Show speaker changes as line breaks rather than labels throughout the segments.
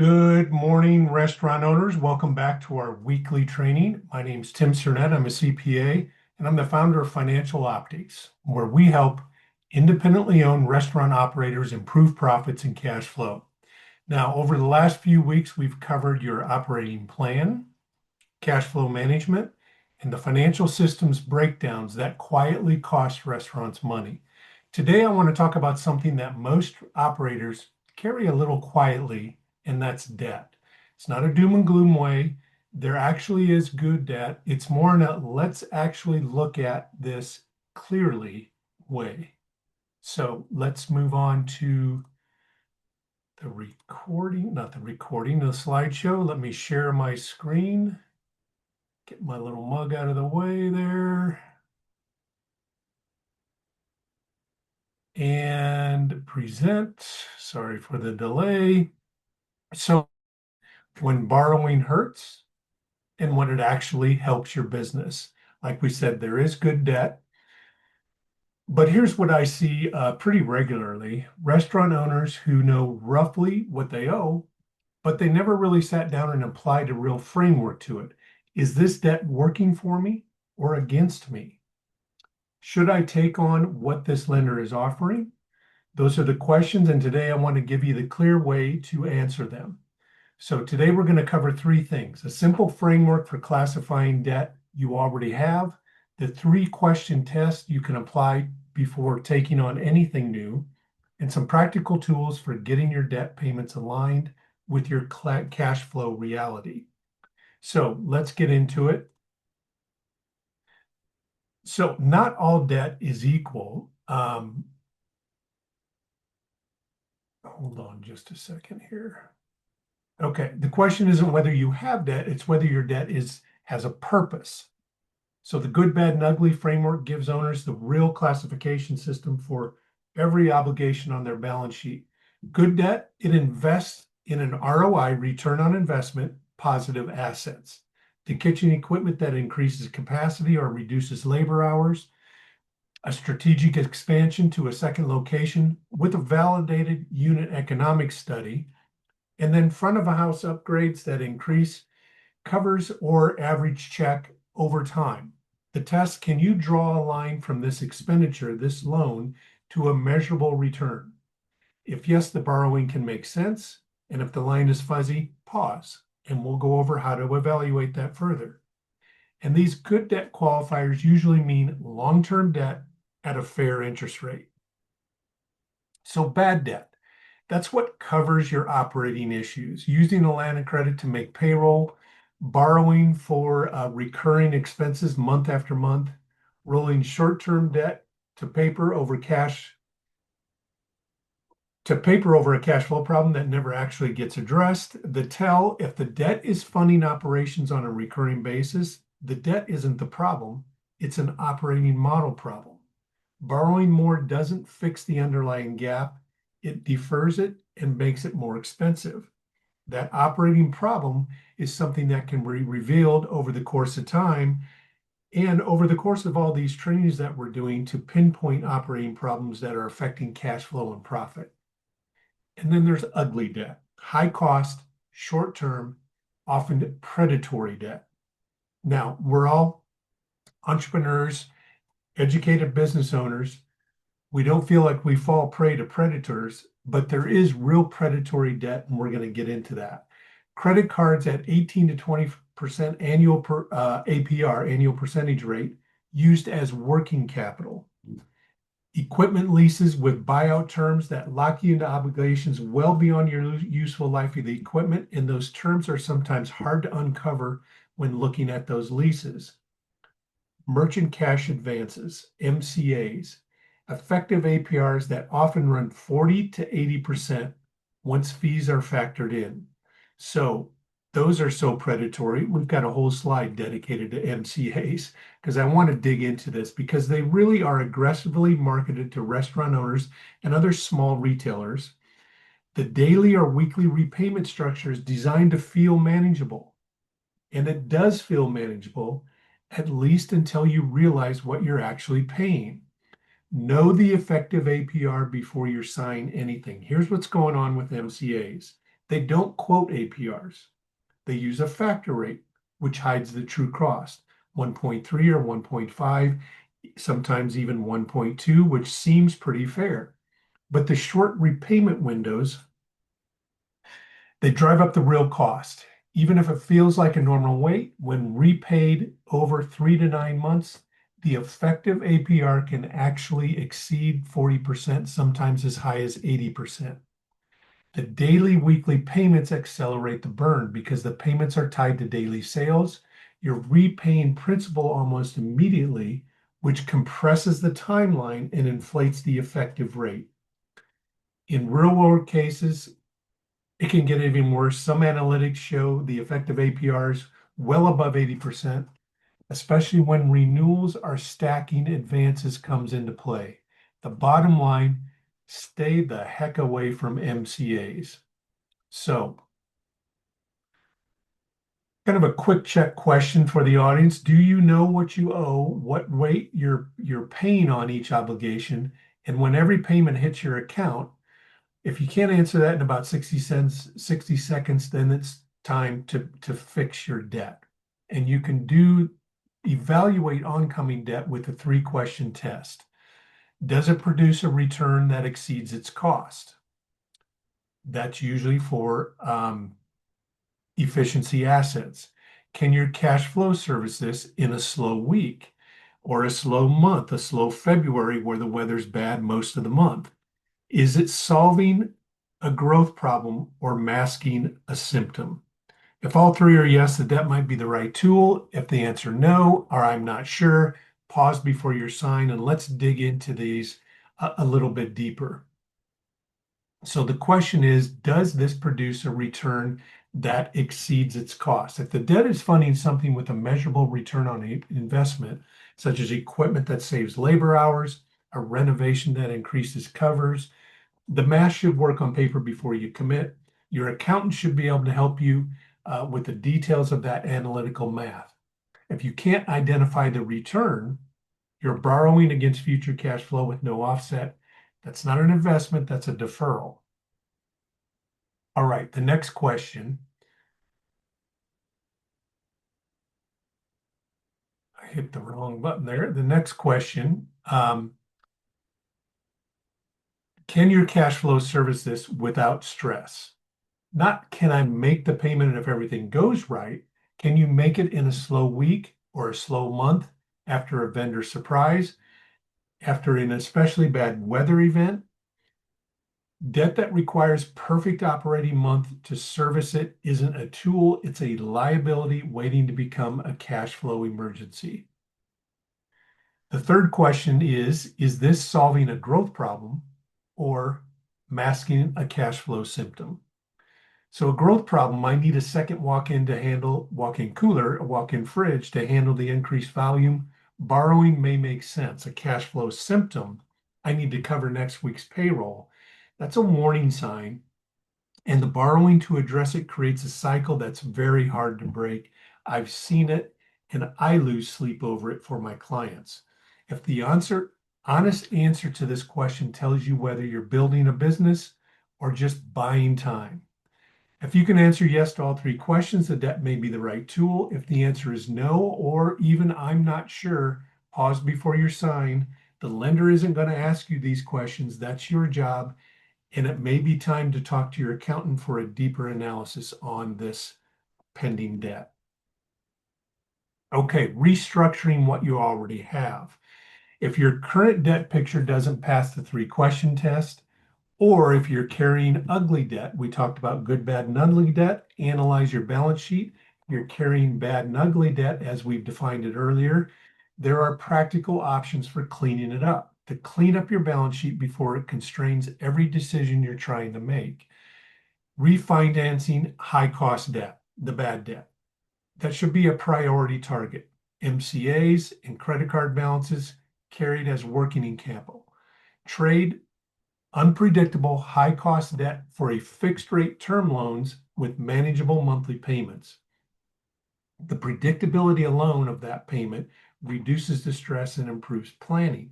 Good morning, restaurant owners. Welcome back to our weekly training. My name is Tim Cernett. I'm a CPA, and I'm the founder of Financial Optics, where we help independently owned restaurant operators improve profits and cash flow. Now, over the last few weeks, we've covered your operating plan, cash flow management, and the financial systems breakdowns that quietly cost restaurants money. Today, I want to talk about something that most operators carry a little quietly, and that's debt. It's not a doom and gloom way. There actually is good debt. It's more in a let's actually look at this clearly way. So let's move on to the recording, not the recording, the slideshow. Let me share my screen. Get my little mug out of the way there. And present. Sorry for the delay. So when borrowing hurts and when it actually helps your business. Like we said, there is good debt. But here's what I see pretty regularly. Restaurant owners who know roughly what they owe, but they never really sat down and applied a real framework to it. Is this debt working for me or against me? Should I take on what this lender is offering? Those are the questions, and today I want to give you the clear way to answer them. So today we're going to cover three things: a simple framework for classifying debt you already have, the three-question test you can apply before taking on anything new, and some practical tools for getting your debt payments aligned with your cash flow reality. So let's get into it. So not all debt is equal. Hold on just a second here. Okay, the question isn't whether you have debt, it's whether your debt has a purpose. So the good, bad, and ugly framework gives owners the real classification system for every obligation on their balance sheet. Good debt, it invests in an ROI, return on investment, positive assets. The kitchen equipment that increases capacity or reduces labor hours, a strategic expansion to a second location with a validated unit economic study, and then front of a house upgrades that increase covers or average check over time. The test: can you draw a line from this expenditure, this loan, to a measurable return? If yes, the borrowing can make sense. And if the line is fuzzy, pause, and we'll go over how to evaluate that further. And these good debt qualifiers usually mean long-term debt at a fair interest rate. So bad debt, that's what covers your operating issues: using a line of credit to make payroll, borrowing for recurring expenses month after month, rolling short-term debt to paper over a cash flow problem that never actually gets addressed. The tell: if the debt is funding operations on a recurring basis, the debt isn't the problem, it's an operating model problem. Borrowing more doesn't fix the underlying gap, it defers it and makes it more expensive. That operating problem is something that can be revealed over the course of time and over the course of all these trainings that we're doing to pinpoint operating problems that are affecting cash flow and profit. And then there's ugly debt: high cost, short term, often predatory debt. Now, we're all entrepreneurs, educated business owners. We don't feel like we fall prey to predators, but there is real predatory debt, and we're going to get into that. Credit cards at 18 to 20% annual APR, annual percentage rate, used as working capital. Equipment leases with buyout terms that lock you into obligations well beyond your useful life of the equipment, and those terms are sometimes hard to uncover when looking at those leases. Merchant cash advances, MCAs, effective APRs that often run 40 to 80% once fees are factored in. So those are so predatory. We've got a whole slide dedicated to MCAs because I want to dig into this, because they really are aggressively marketed to restaurant owners and other small retailers. The daily or weekly repayment structure is designed to feel manageable, and it does feel manageable, at least until you realize what you're actually paying. Know the effective APR before you sign anything. Here's what's going on with MCAs. They don't quote APRs. They use a factor rate, which hides the true cost, 1.3 or 1.5, sometimes even 1.2, which seems pretty fair. But the short repayment windows, they drive up the real cost. Even if it feels like a normal wait, when repaid over 3 to 9 months, the effective APR can actually exceed 40%, sometimes as high as 80%. The daily weekly payments accelerate the burn because the payments are tied to daily sales. You're repaying principal almost immediately, which compresses the timeline and inflates the effective rate. In real world cases, it can get even worse. Some analytics show the effective APRs well above 80%, especially when renewals are stacking advances comes into play. The bottom line, stay the heck away from MCAs. So, kind of a quick check question for the audience. Do you know what you owe, what rate you're paying on each obligation, and when every payment hits your account? If you can't answer that in about 60 seconds, then it's time to fix your debt. And you can evaluate oncoming debt with a 3-question test. Does it produce a return that exceeds its cost? That's usually for efficiency assets. Can your cash flow service this in a slow week or a slow month, a slow February where the weather's bad most of the month? Is it solving a growth problem or masking a symptom? If all three are yes, the debt might be the right tool. If the answer no, or I'm not sure, pause before you sign and let's dig into these a little bit deeper. So the question is, does this produce a return that exceeds its cost? If the debt is funding something with a measurable return on investment, such as equipment that saves labor hours, a renovation that increases covers, the math should work on paper before you commit. Your accountant should be able to help you with the details of that analytical math. If you can't identify the return, you're borrowing against future cash flow with no offset. That's not an investment, that's a deferral. All right, the next question. I hit the wrong button there. The next question, can your cash flow service this without stress? Not can I make the payment and if everything goes right, can you make it in a slow week or a slow month after a vendor surprise, after an especially bad weather event? Debt that requires perfect operating month to service it isn't a tool, it's a liability waiting to become a cash flow emergency. The third question is this solving a growth problem or masking a cash flow symptom? So a growth problem might need a second walk-in cooler, a walk-in fridge to handle the increased volume. Borrowing may make sense. A cash flow symptom, I need to cover next week's payroll. That's a warning sign. And the borrowing to address it creates a cycle that's very hard to break. I've seen it and I lose sleep over it for my clients. If the honest answer to this question tells you whether you're building a business or just buying time. If you can answer yes to all 3 questions, the debt may be the right tool. If the answer is no, or even I'm not sure, pause before you sign. The lender isn't going to ask you these questions. That's your job. And it may be time to talk to your accountant for a deeper analysis on this pending debt. Okay, restructuring what you already have. If your current debt picture doesn't pass the 3-question test, or if you're carrying ugly debt, we talked about good, bad, and ugly debt, analyze your balance sheet. You're carrying bad and ugly debt, as we've defined it earlier. There are practical options for cleaning it up, to clean up your balance sheet before it constrains every decision you're trying to make. Refinancing high-cost debt, the bad debt. That should be a priority target. MCAs and credit card balances carried as working in capital. Trade unpredictable high-cost debt for a fixed-rate term loans with manageable monthly payments. The predictability alone of that payment reduces the stress and improves planning.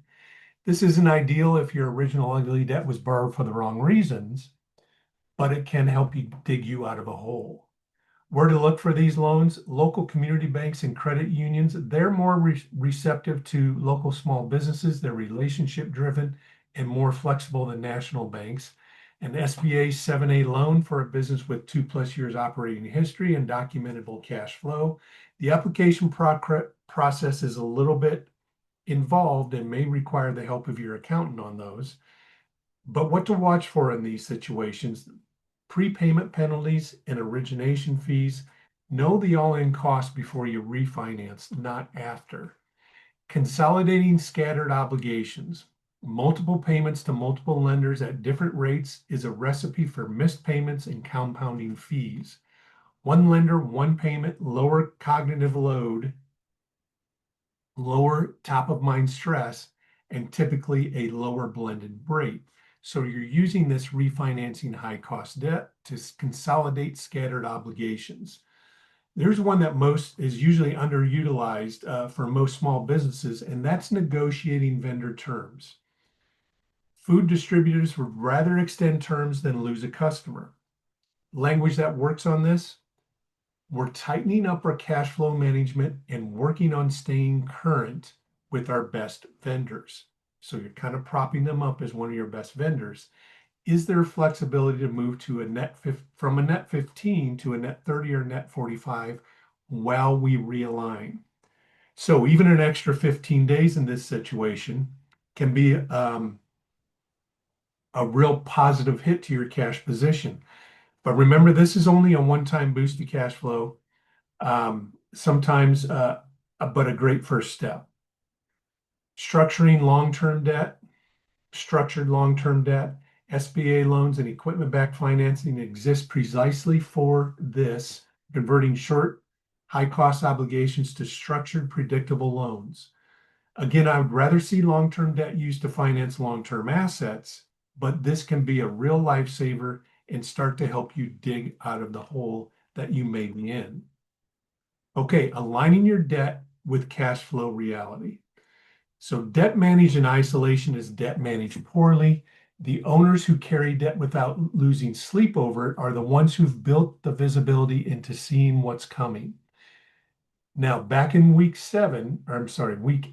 This isn't ideal if your original ugly debt was borrowed for the wrong reasons, but it can help you dig you out of a hole. Where to look for these loans? Local community banks and credit unions, they're more receptive to local small businesses. They're relationship driven and more flexible than national banks. An SBA 7A loan for a business with 2+ years operating history and documentable cash flow. The application process is a little bit involved and may require the help of your accountant on those. But what to watch for in these situations: prepayment penalties and origination fees. Know the all-in cost before you refinance, not after. Consolidating scattered obligations. Multiple payments to multiple lenders at different rates is a recipe for missed payments and compounding fees. One lender, one payment, lower cognitive load, lower top of mind stress, and typically a lower blended rate. So you're using this refinancing high cost debt to consolidate scattered obligations. There's one that is usually underutilized for most small businesses, and that's negotiating vendor terms. Food distributors would rather extend terms than lose a customer. Language that works on this: we're tightening up our cash flow management and working on staying current with our best vendors. So you're kind of propping them up as one of your best vendors. Is there flexibility to move to from a net 15 to a net 30 or net 45 while we realign? So even an extra 15 days in this situation can be a real positive hit to your cash position. But remember, this is only a one-time boost to cash flow, sometimes, but a great first step. Structuring long-term debt, structured long-term debt, SBA loans and equipment-backed financing exist precisely for this, converting short, high-cost obligations to structured, predictable loans. Again, I would rather see long-term debt used to finance long-term assets, but this can be a real lifesaver and start to help you dig out of the hole that you may be in. Okay, aligning your debt with cash flow reality. So debt managed in isolation is debt managed poorly. The owners who carry debt without losing sleep over it are the ones who've built the visibility into seeing what's coming. Now, back in week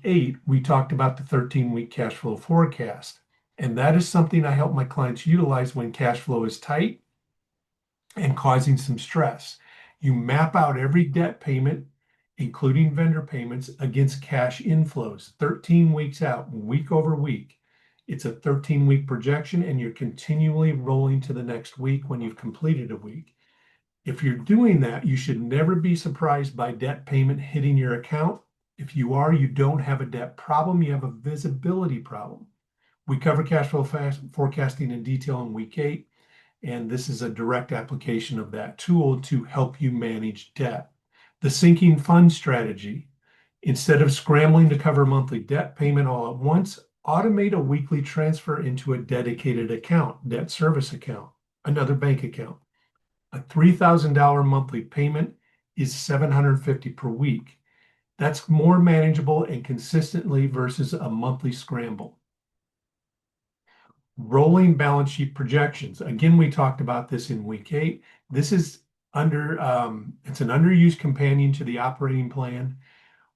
8, we talked about the 13-week cash flow forecast. And that is something I help my clients utilize when cash flow is tight and causing some stress. You map out every debt payment, including vendor payments, against cash inflows, 13 weeks out, week over week. It's a 13-week projection, and you're continually rolling to the next week when you've completed a week. If you're doing that, you should never be surprised by debt payment hitting your account. If you are, you don't have a debt problem, you have a visibility problem. We cover cash flow forecasting in detail in week 8, and this is a direct application of that tool to help you manage debt. The sinking fund strategy: instead of scrambling to cover monthly debt payment all at once, automate a weekly transfer into a dedicated account, debt service account, another bank account. A $3,000 monthly payment is $750 per week. That's more manageable and consistently versus a monthly scramble. Rolling balance sheet projections. Again, we talked about this in week 8. This is it's an underused companion to the operating plan.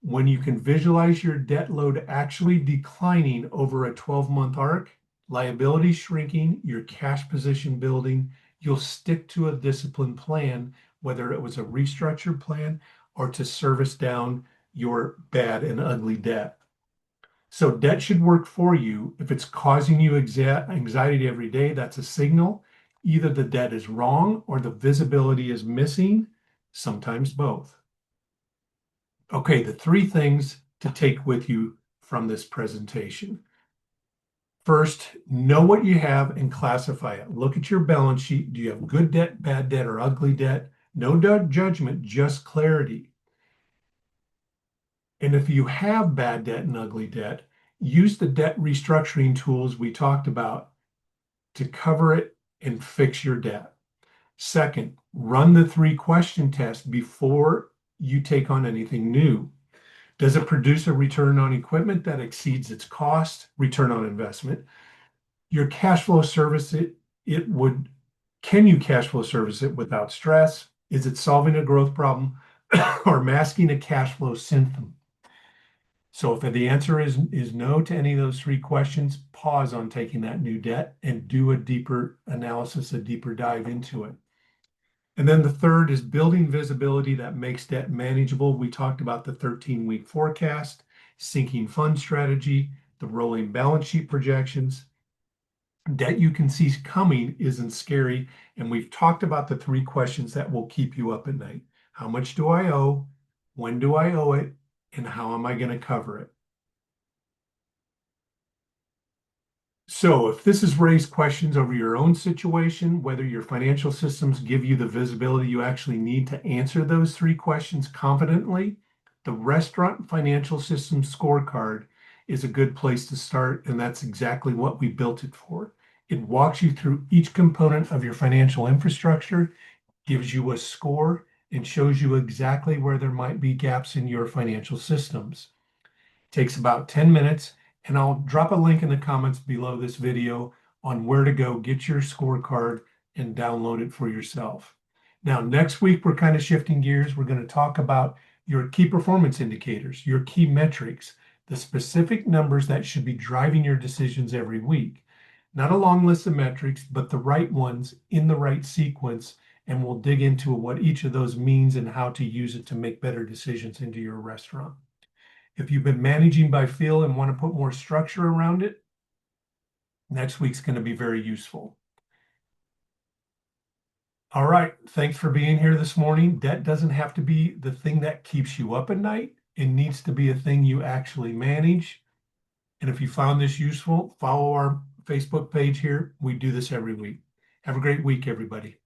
When you can visualize your debt load actually declining over a 12-month arc, liability shrinking, your cash position building, you'll stick to a disciplined plan, whether it was a restructured plan or to service down your bad and ugly debt. So debt should work for you. If it's causing you anxiety every day, that's a signal. Either the debt is wrong or the visibility is missing, sometimes both. Okay, the 3 things to take with you from this presentation. First, know what you have and classify it. Look at your balance sheet. Do you have good debt, bad debt, or ugly debt? No judgment, just clarity. And if you have bad debt and ugly debt, use the debt restructuring tools we talked about to cover it and fix your debt. Second, run the 3-question test before you take on anything new. Does it produce a return on equipment that exceeds its cost, return on investment? Your cash flow service, it would Can you cash flow service it without stress? Is it solving a growth problem or masking a cash flow symptom? So if the answer is no to any of those three questions, pause on taking that new debt and do a deeper analysis, a deeper dive into it. And then the third is building visibility that makes debt manageable. We talked about the 13-week forecast, sinking fund strategy, the rolling balance sheet projections. Debt you can see coming isn't scary. And we've talked about the three questions that will keep you up at night. How much do I owe? When do I owe it? And how am I going to cover it? So if this has raised questions over your own situation, whether your financial systems give you the visibility you actually need to answer those three questions confidently, the Restaurant Financial Systems Scorecard is a good place to start, and that's exactly what we built it for. It walks you through each component of your financial infrastructure, gives you a score, and shows you exactly where there might be gaps in your financial systems. Takes about 10 minutes, and I'll drop a link in the comments below this video on where to go get your scorecard and download it for yourself. Now, next week, we're kind of shifting gears. We're going to talk about your key performance indicators, your key metrics, the specific numbers that should be driving your decisions every week. Not a long list of metrics, but the right ones in the right sequence. And we'll dig into what each of those means and how to use it to make better decisions into your restaurant. If you've been managing by feel and want to put more structure around it, next week's going to be very useful. All right. Thanks for being here this morning. Debt doesn't have to be the thing that keeps you up at night. It needs to be a thing you actually manage. And if you found this useful, follow our Facebook page here. We do this every week. Have a great week, everybody.